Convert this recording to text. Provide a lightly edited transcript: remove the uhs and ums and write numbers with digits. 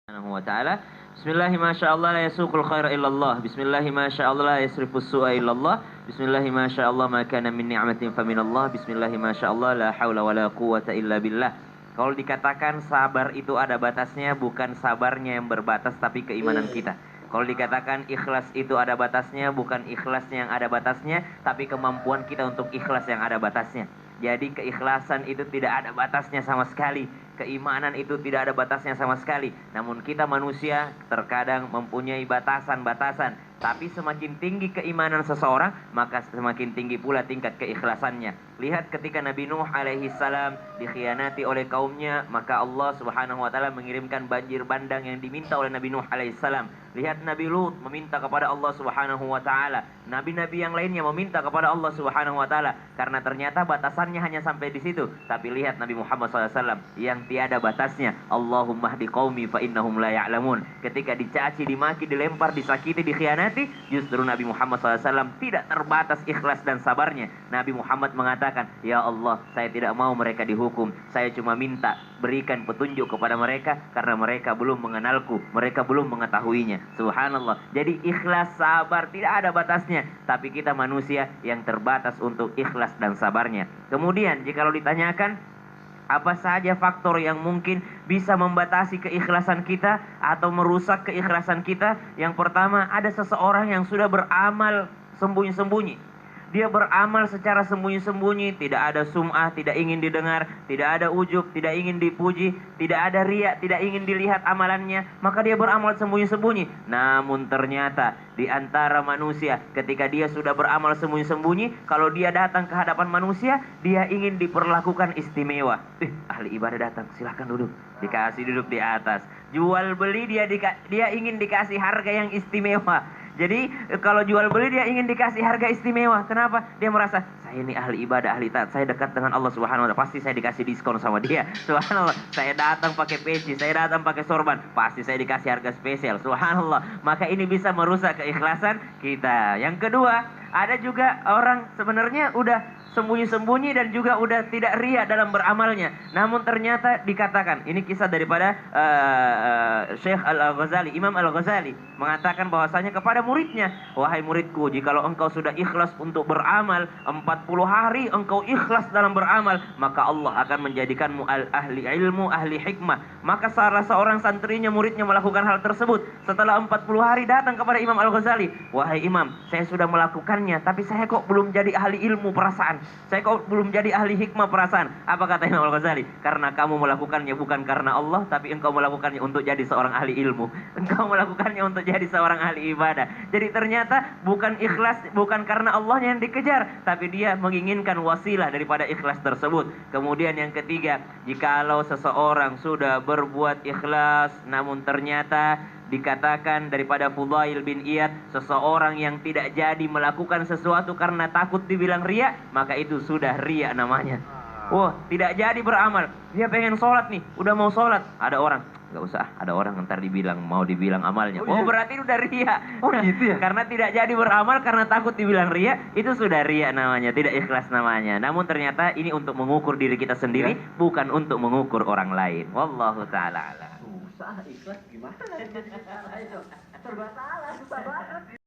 Subhanahu wa ta'ala. Bismillahi masyaallah la yasuqul khaira illallah. Bismillahi masyaallah la yasrifus su'a illallah. Bismillahi masyaallah ma kana min ni'matin faminallah. Bismillahi masyaallah la haula wala quwwata illa billah. Kalau dikatakan sabar itu ada batasnya, bukan sabarnya yang berbatas tapi keimanan kita. Kalau dikatakan ikhlas itu ada batasnya, bukan ikhlasnya yang ada batasnya, tapi kemampuan kita untuk ikhlas yang ada batasnya. Jadi keikhlasan itu tidak ada batasnya sama sekali. Keimanan itu tidak ada batasnya sama sekali. Namun kita manusia terkadang mempunyai batasan-batasan. Tapi semakin tinggi keimanan seseorang, maka semakin tinggi pula tingkat keikhlasannya. Lihat ketika Nabi Nuh alaihi salam dikhianati oleh kaumnya, maka Allah Subhanahu wa ta'ala mengirimkan banjir bandang yang diminta oleh Nabi Nuh alaihi salam. Lihat Nabi Lut meminta kepada Allah Subhanahu wa ta'ala. Nabi-nabi yang lainnya meminta kepada Allah Subhanahu wa ta'ala. Karena ternyata batasannya hanya sampai di situ. Tapi lihat Nabi Muhammad SAW yang tiada batasnya. Allahumma hdi qaumi fa innahum la ya'lamun. Ketika dicaci, dimaki, dilempar, disakiti, dikhianati, justru Nabi Muhammad SAW tidak terbatas ikhlas dan sabarnya. Nabi Muhammad mengatakan, ya Allah, saya tidak mau mereka dihukum. Saya cuma minta berikan petunjuk kepada mereka karena mereka belum mengenalku, mereka belum mengetahuinya. Subhanallah. Jadi ikhlas, sabar tidak ada batasnya. Tapi kita manusia yang terbatas untuk ikhlas dan sabarnya. Kemudian jika ditanyakan apa saja faktor yang mungkin bisa membatasi keikhlasan kita atau merusak keikhlasan kita? Yang pertama, ada seseorang yang sudah beramal sembunyi-sembunyi. Dia beramal secara sembunyi-sembunyi, tidak ada sum'ah, tidak ingin didengar, tidak ada ujub, tidak ingin dipuji, tidak ada riya, tidak ingin dilihat amalannya, maka dia beramal sembunyi-sembunyi. Namun ternyata di antara manusia, ketika dia sudah beramal sembunyi-sembunyi, kalau dia datang ke hadapan manusia, dia ingin diperlakukan istimewa. Ahli ibadah datang, silahkan duduk. Dikasih duduk di atas. Jual beli dia ingin dikasih harga yang istimewa. Jadi kalau jual beli dia ingin dikasih harga istimewa. Kenapa? Dia merasa saya ini ahli ibadah, ahli taat, saya dekat dengan Allah Subhanahu wa ta'ala, pasti saya dikasih diskon sama dia. Subhanallah. Saya datang pakai peci, saya datang pakai sorban, pasti saya dikasih harga spesial. Subhanallah. Maka ini bisa merusak keikhlasan kita. Yang kedua, ada juga orang sebenarnya udah sembunyi-sembunyi dan juga udah tidak riya dalam beramalnya. Namun ternyata dikatakan, ini kisah daripada Syekh Al-Ghazali, Imam Al-Ghazali mengatakan bahwasanya kepada muridnya, wahai muridku, jikalau engkau sudah ikhlas untuk beramal, 40 hari engkau ikhlas dalam beramal, maka Allah akan menjadikanmu ahli ilmu, ahli hikmah. Maka salah seorang santrinya, muridnya melakukan hal tersebut. Setelah 40 hari datang kepada Imam Al-Ghazali, wahai Imam, saya sudah melakukannya, tapi saya kok belum jadi ahli ilmu perasaan. Saya kok belum jadi ahli hikmah perasaan. Apa kata Imam Al-Ghazali? Karena kamu melakukannya bukan karena Allah, tapi engkau melakukannya untuk jadi seorang ahli ilmu. Engkau melakukannya untuk jadi seorang ahli ibadah. Jadi ternyata bukan ikhlas, bukan karena Allah yang dikejar, tapi dia menginginkan wasilah daripada ikhlas tersebut. Kemudian yang ketiga, jikalau seseorang sudah berbuat ikhlas, namun ternyata dikatakan daripada Fudail bin Iyad, seseorang yang tidak jadi melakukan sesuatu karena takut dibilang riya, maka itu sudah riya namanya. Wah, tidak jadi beramal. Dia pengen sholat nih, udah mau sholat. Ada orang, gak usah, ada orang ntar mau dibilang amalnya. Oh, berarti udah riya. Oh gitu ya? Karena tidak jadi beramal karena takut dibilang riya, itu sudah riya namanya, tidak ikhlas namanya. Namun ternyata ini untuk mengukur diri kita sendiri, bukan untuk mengukur orang lain. Wallahu ta'ala a'lam. Susah ikhlas gimana itu? Serba salah, susah banget.